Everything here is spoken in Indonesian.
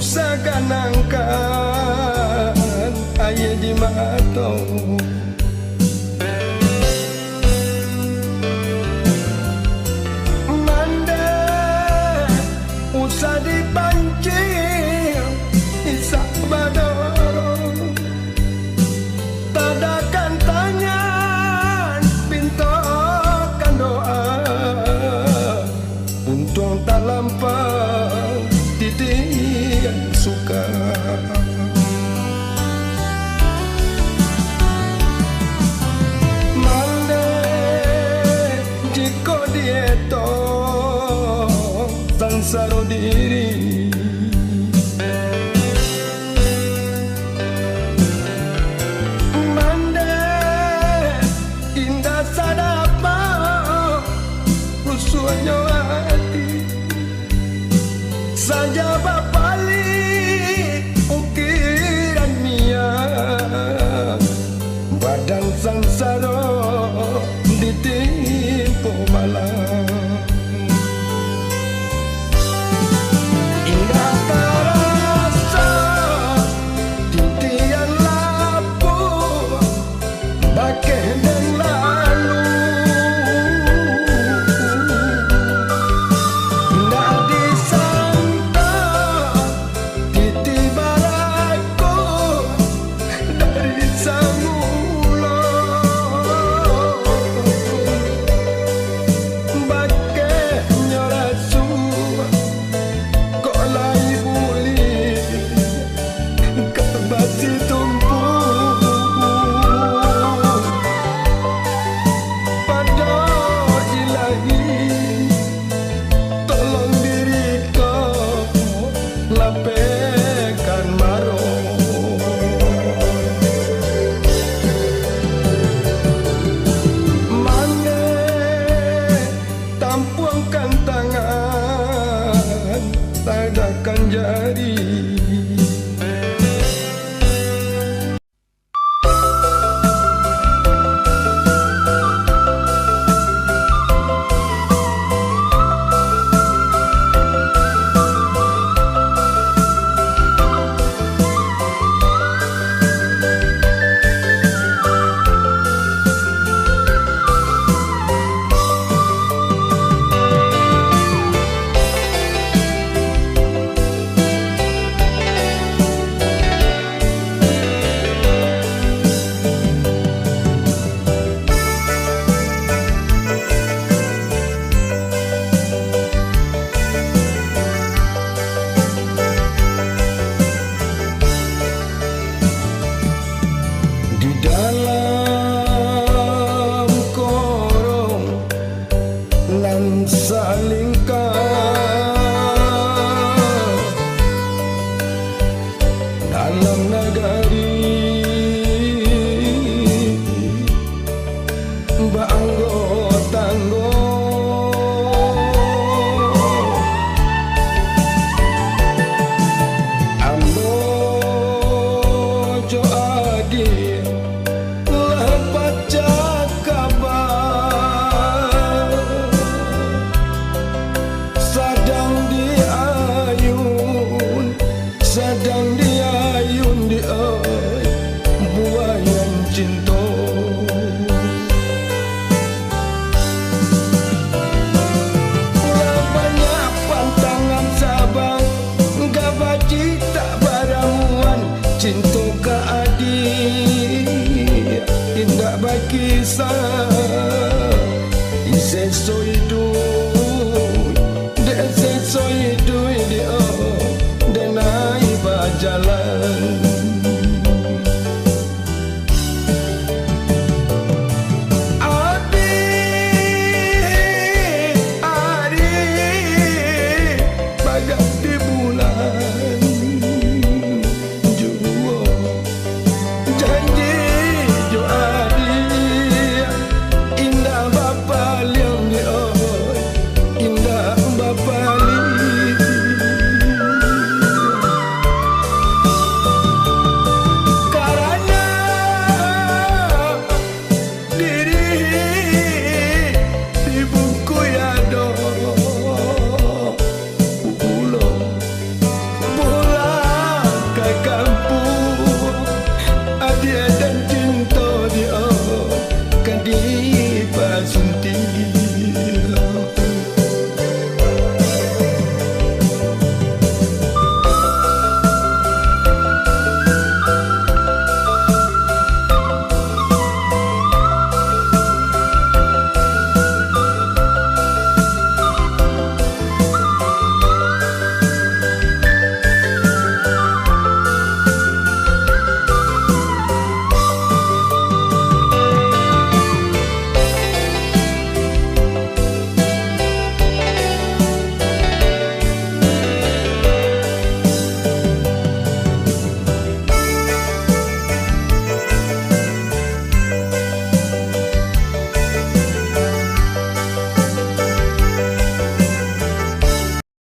Saganangkan aya di mato manda usah dipancing isak badoro tadakan tangan pintokan doa untung tak lampau titian suka mande jiko dieto sansaro diri mande indah sadapa rusuhnya hati saja bapali ukiran mia badan sansaro ditimpo malam indah terasa titian lapu bakeh dan lalu indah disangka titi baraku dari samulo bakeh nyorasu kok lai buli kebasi tumpu pada ilahi tolong diriku lapekan maro mane tampuangkan tangan tadakan jari